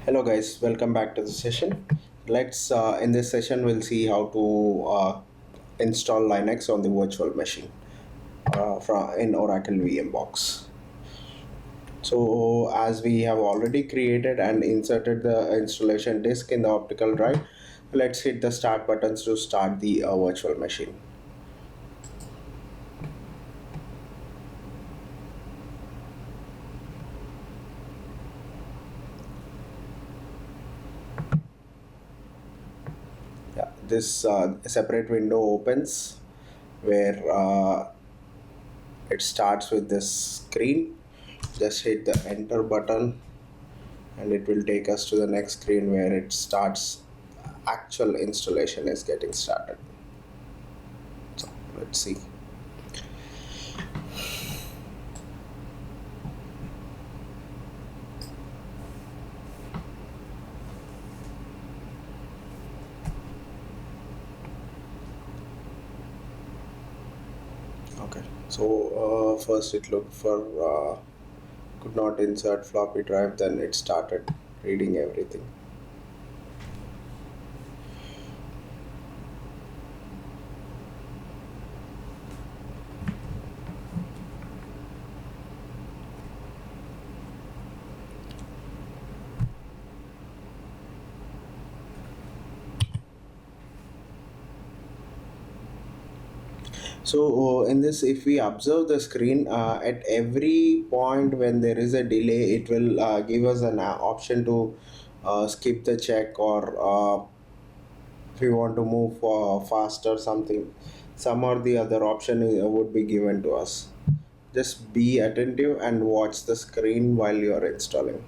Hello guys, welcome back to the session. Let's in this session we'll see how to install Linux on the virtual machine from in Oracle VMbox. So as we have already created and inserted the installation disk in the optical drive, let's hit the start buttons to start the virtual machine. Yeah, this separate window opens where it starts with this screen. Just hit the enter button and it will take us to the next screen where it starts. Actual installation is getting started. So let's see. Okay, so first it looked for could not insert floppy drive, then it started reading everything. So in this, if we observe the screen, at every point when there is a delay, it will give us an option to skip the check, or if we want to move faster, something, some or the other option would be given to us. Just be attentive and watch the screen while you are installing.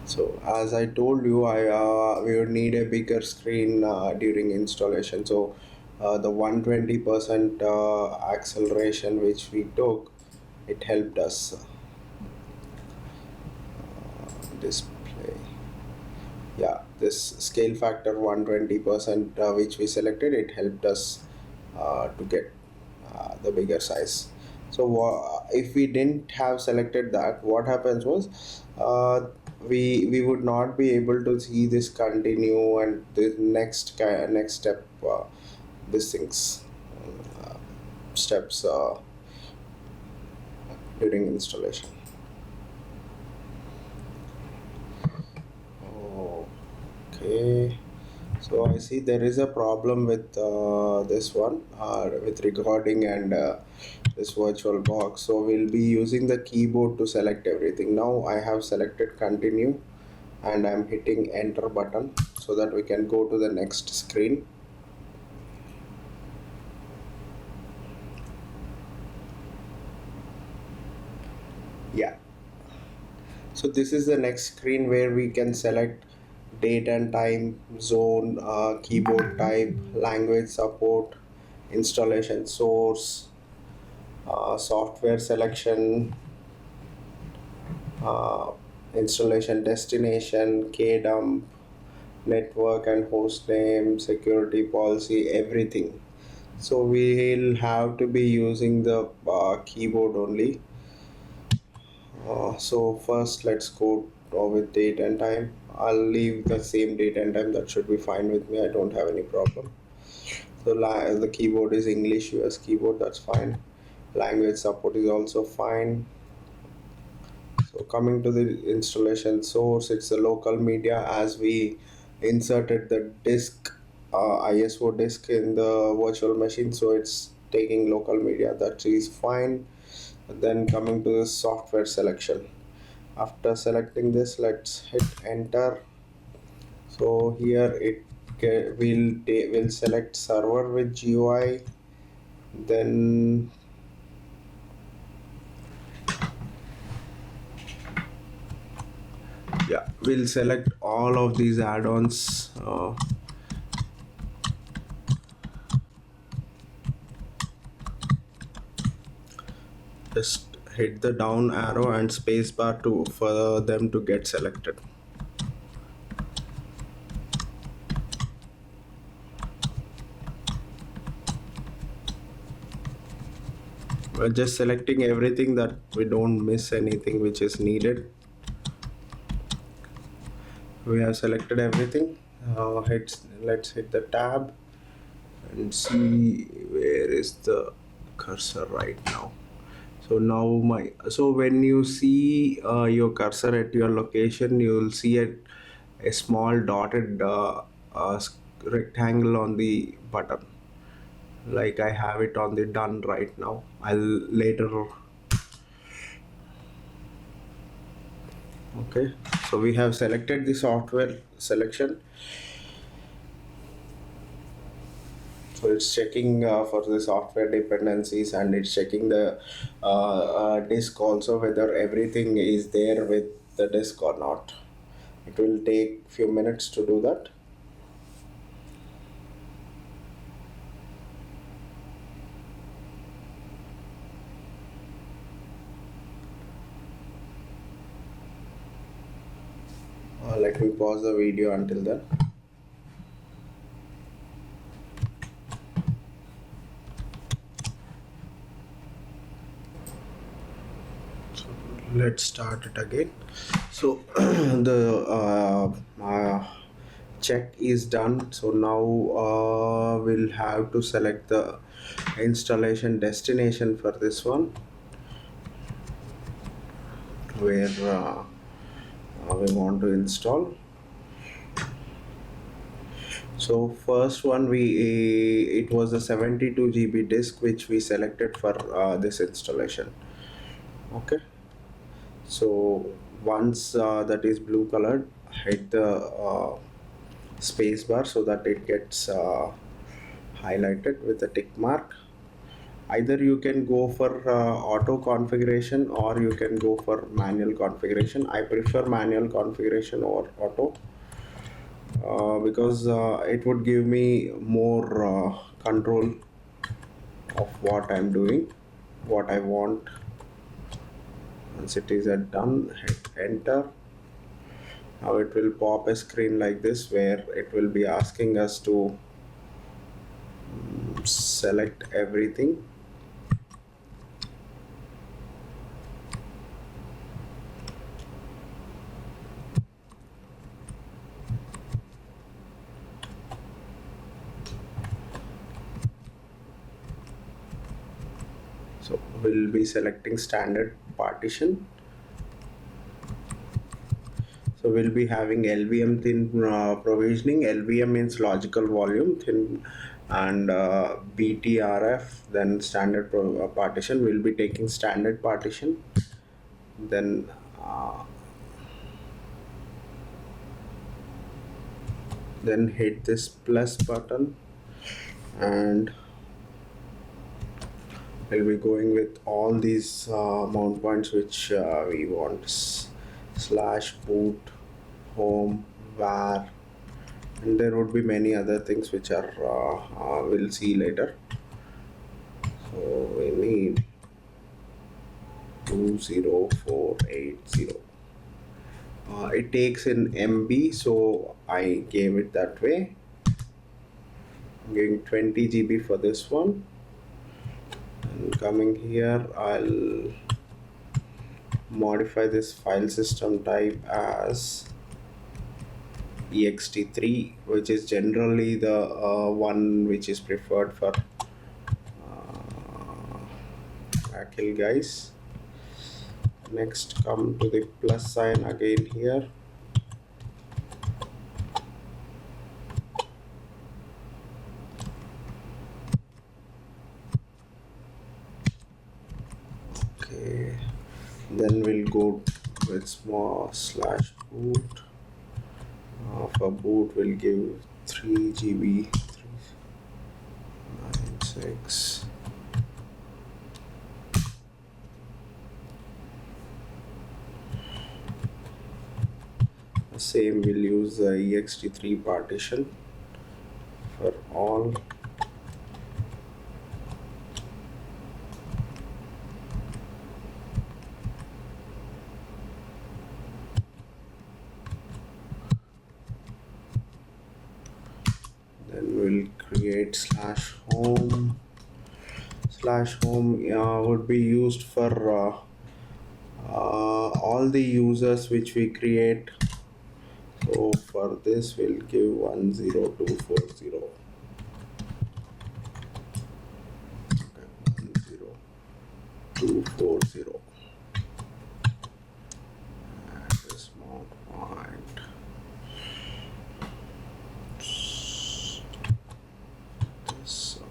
So as I told you, I we would need a bigger screen during installation. So the 120% acceleration which we took, it helped us display. Yeah, this scale factor 120% which we selected, it helped us to get the bigger size. So if we didn't have selected that, what happens was we would not be able to see this continue and the next step, these things, uh, steps during installation. Okay, so I see there is a problem with this one, with recording and this virtual box. So we'll be using the keyboard to select everything. Now I have selected continue and I'm hitting enter button so that we can go to the next screen. Yeah, so this is the next screen where we can select date and time, zone, keyboard type, language support, installation source, software selection, uh, installation destination, kdump, network and host name, security policy, everything. So we'll have to be using the keyboard only. So first let's go with date and time. I'll leave the same date and time, that should be fine with me, I don't have any problem. So the keyboard is English US keyboard, that's fine. Language support is also fine. So coming to the installation source, it's a local media, as we inserted the disk, ISO disk in the virtual machine, so it's taking local media, that is fine. Then coming to the software selection, after selecting this, let's hit enter. So here it will select server with GUI, then yeah, we'll select all of these add-ons. Just hit the down arrow and space bar to for them to get selected. We're just selecting everything that we don't miss anything which is needed. We have selected everything. Let's hit the tab and see where is the cursor right now. So now when you see your cursor at your location, you will see a small dotted rectangle on the button. Like I have it on the done right now. I'll later. Okay, so we have selected the software selection. So it's checking for the software dependencies, and it's checking the disk also, whether everything is there with the disk or not. It will take few minutes to do that. Let me pause the video until then. So let's start it again. So the check is done. So now we'll have to select the installation destination for this one, where we want to install. So first one, it was a 72 GB disk which we selected for this installation. Okay, so once that is blue colored, hit the space bar so that it gets highlighted with a tick mark. Either you can go for auto configuration, or you can go for manual configuration. I prefer manual configuration or auto because it would give me more control of what I'm doing, what I want. Once it is done, hit enter. Now it will pop a screen like this, where it will be asking us to select everything. So we'll be selecting standard partition. So we'll be having LVM thin provisioning. LVM means logical volume thin, and BTRF, then standard partition. We'll be taking standard partition. Then hit this plus button, and we'll be going with all these mount points which we want. Slash boot, home, var, and there would be many other things which are we'll see later. So we need 20480. It takes in MB, so I gave it that way. I'm giving 20 GB for this one, and coming here, I'll modify this file system type as ext3, which is generally the one which is preferred for Akil guys. Next, come to the plus sign again here. Okay, then we'll go with small slash boot. For boot, we'll give 3 GB 396. Same, we'll use the ext3 partition for all. update slash home would be used for all the users which we create. So for this we'll give 10240. Okay, 10240 at this mount point. This, okay.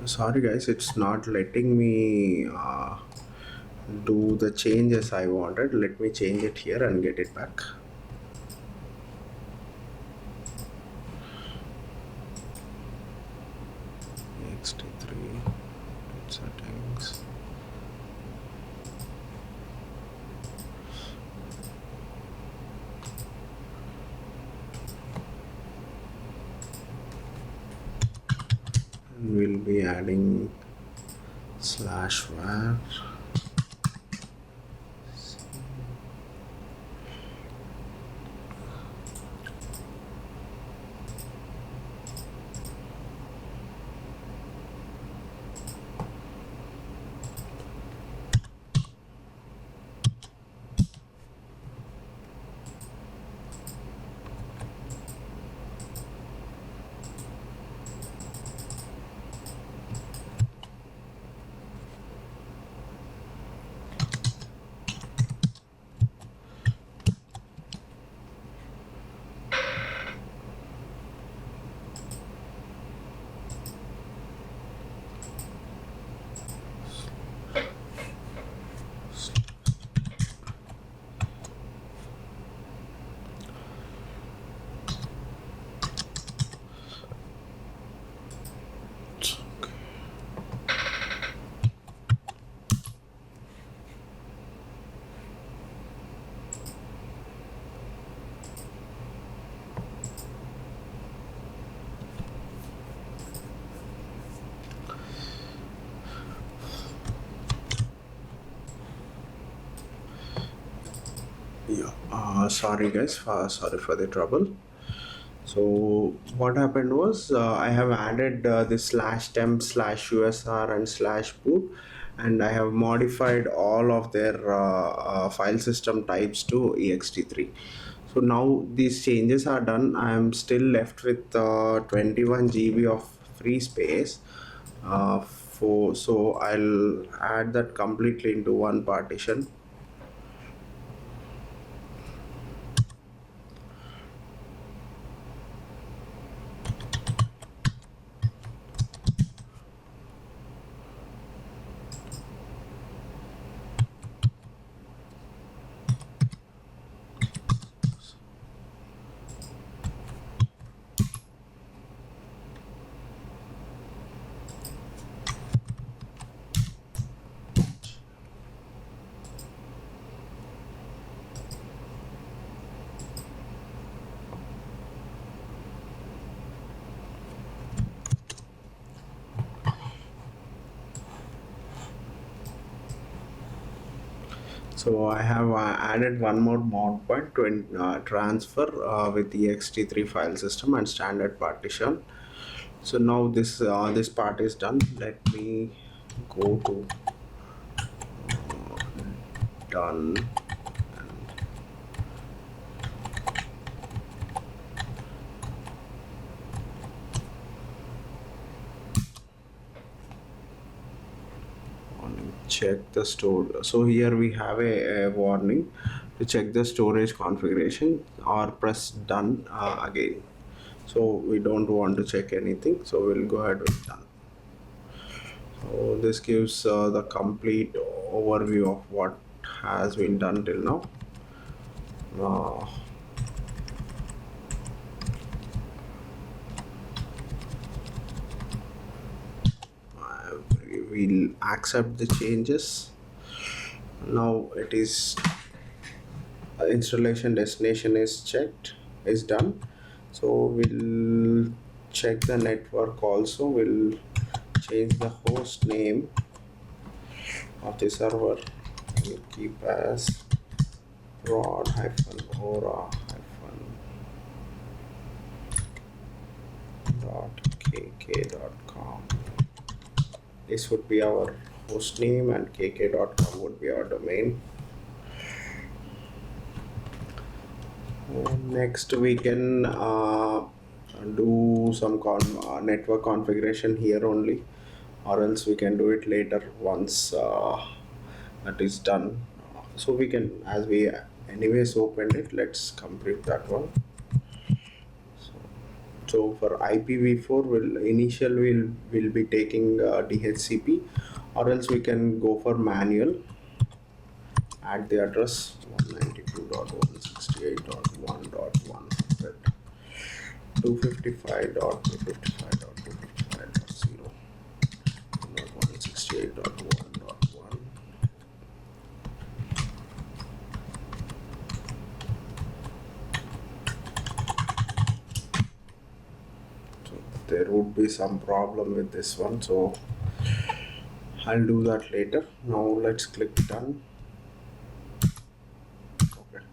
Sorry guys, it's not letting me do the changes I wanted. Let me change it here and get it back. ext3 settings. And we'll be adding /var. Yeah, sorry guys, sorry for the trouble. So what happened was I have added this /temp/usr and /boot, and I have modified all of their file system types to ext3. So now these changes are done. I am still left with 21 GB of free space. So I'll add that completely into one partition. So I have added one more mod point to transfer with the ext3 file system and standard partition. So now this part is done. Let me go to done. Check the store. So here we have a warning to check the storage configuration or press done again. So we don't want to check anything, so we'll go ahead with done. So this gives the complete overview of what has been done till now. We'll accept the changes. Now it is installation destination is checked, is done. So we'll check the network also. We'll change the host name of the server. We'll keep as prod-aura-kk.com. This would be our host name and kk.com would be our domain. Next we can do some network configuration here only, or else we can do it later once that is done. So we can, as we anyways opened it, let's complete that one. So for IPv4, we'll be taking DHCP, or else we can go for manual. Add the address 192.168.1.100, 255.255.255.0, 168.1.1. So there would be some problem with this one, so I'll do that later. Now let's click done. Okay.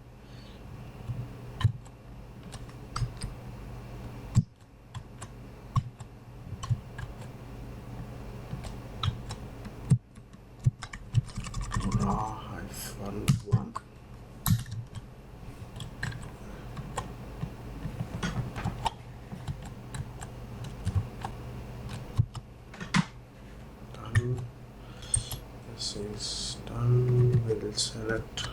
-1. Done. This is done. We'll select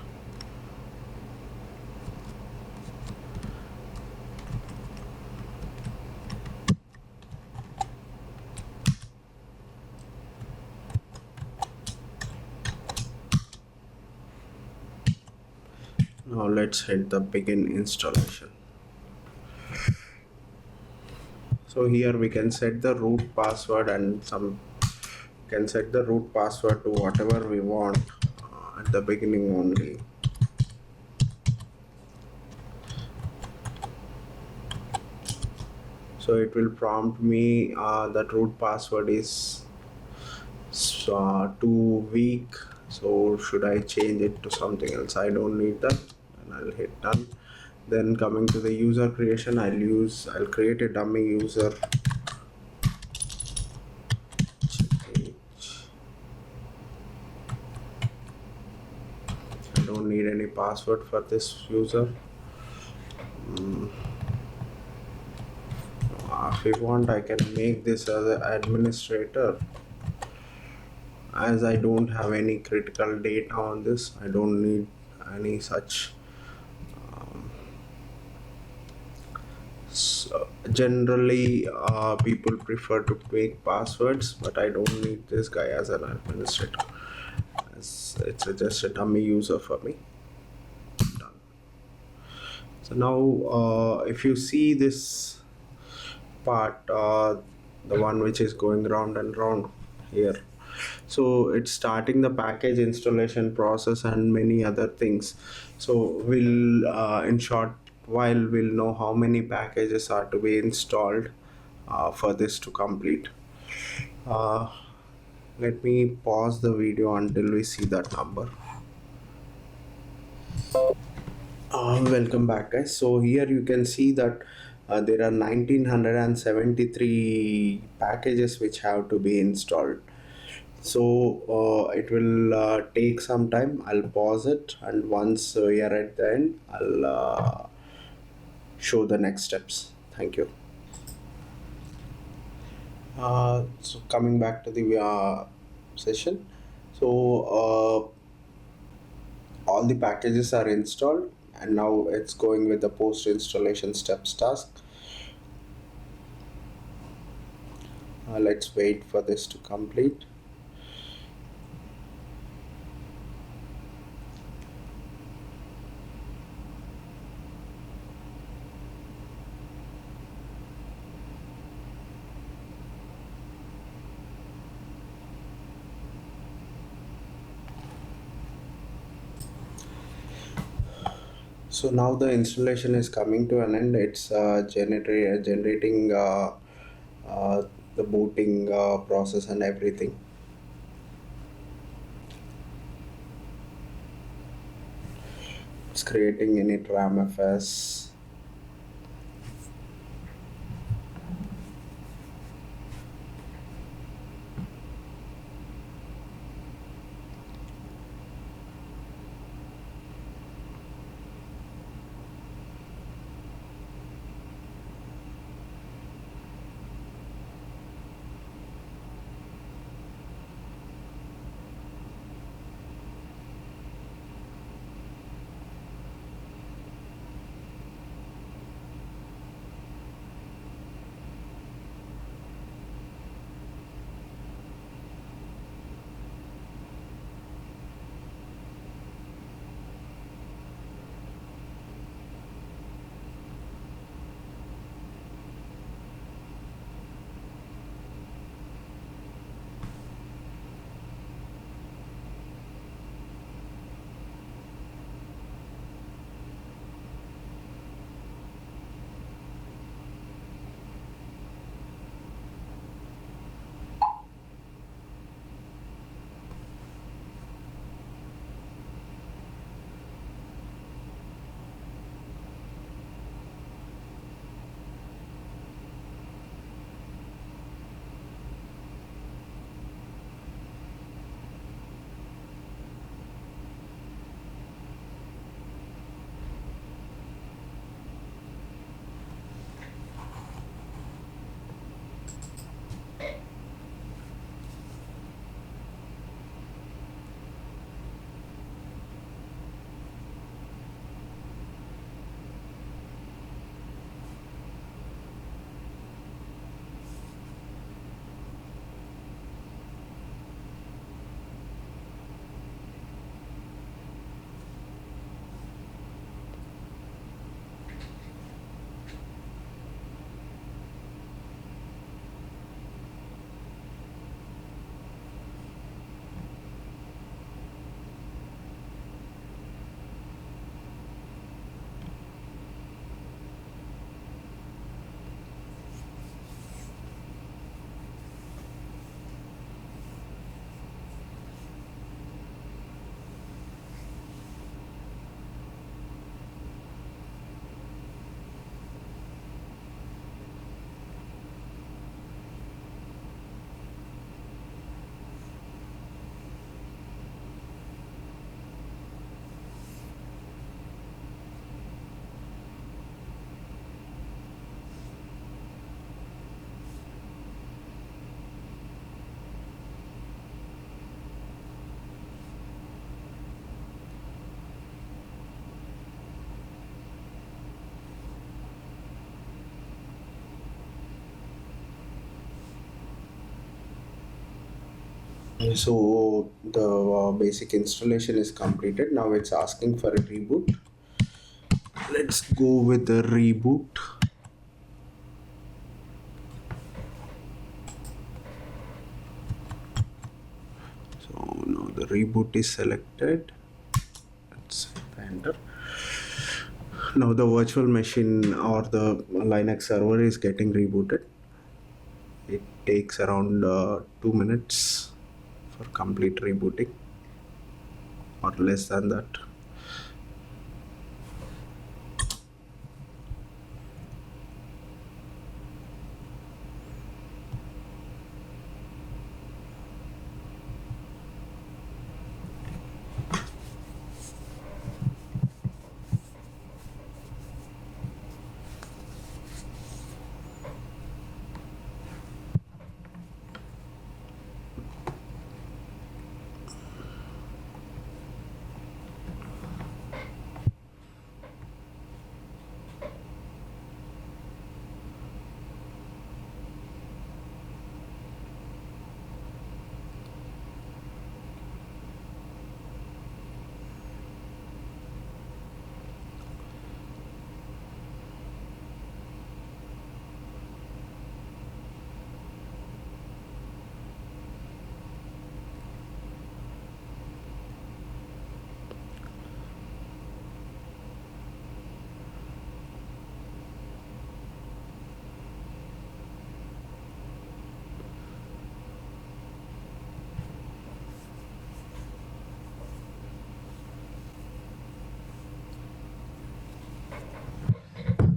now. Let's hit the begin installation. So here we can set the root password and can set the root password to whatever we want at the beginning only. So it will prompt me that root password is too weak, so should I change it to something else? I don't need that, and I'll hit done. Then coming to the user creation, I'll create a dummy user. I don't need any password for this user. If you want, I can make this as an administrator. As I don't have any critical data on this, I don't need any such. So generally people prefer to make passwords, but I don't need this guy as an administrator. It's just a dummy user for me. Done. So now if you see this part, the one which is going round and round here, so it's starting the package installation process and many other things. So we'll in short while we'll know how many packages are to be installed for this to complete. Let me pause the video until we see that number. Welcome back, guys. So here you can see that there are 1973 packages which have to be installed. So it will take some time. I'll pause it, and once we are at the end, I'll show the next steps. Thank you. So coming back to the session. So all the packages are installed, and now it's going with the post installation steps task. Let's wait for this to complete. So now the installation is coming to an end. It's generating uh, the booting process and everything. It's creating init ramfs. So the basic installation is completed. Now it's asking for a reboot. Let's go with the reboot. So now the reboot is selected. Let's enter. Now the virtual machine or the Linux server is getting rebooted. It takes around 2 minutes for complete rebooting, or less than that.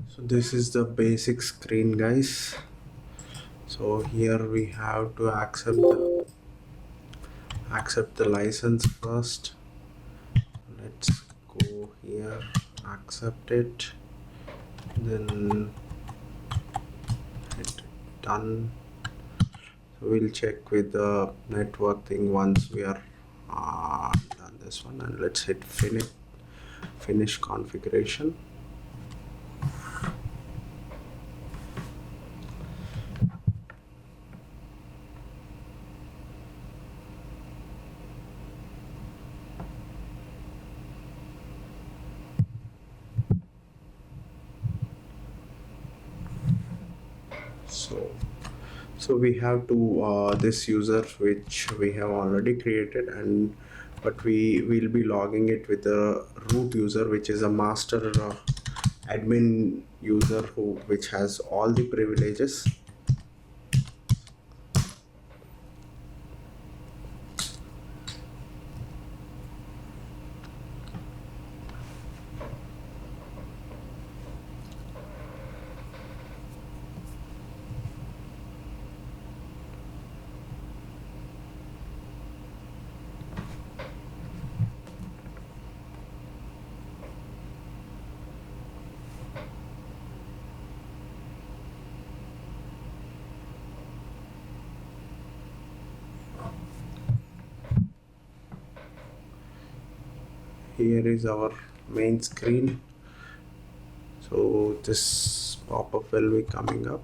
So this is the basic screen, guys. So here we have to accept the license first. Let's go here, accept it, then hit done. So we'll check with the network thing once we are done this one, and let's hit finish configuration. So we have to this user which we have already created, and but we will be logging it with the root user, which is a master admin user which has all the privileges. Here is our main screen. So this pop-up will be coming up.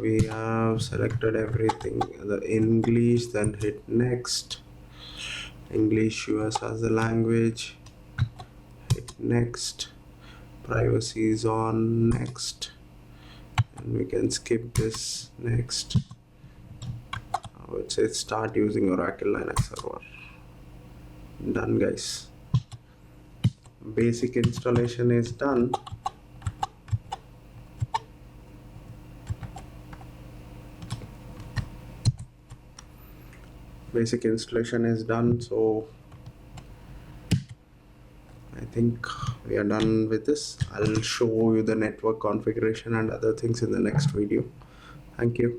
We have selected everything, the English, then hit next. English US as a language, hit next. Privacy is on, next, and we can skip this, next. It says start using Oracle Linux server. Done, guys. Basic installation is done. Basic installation is done, so I think we are done with this. I'll show you the network configuration and other things in the next video. Thank you.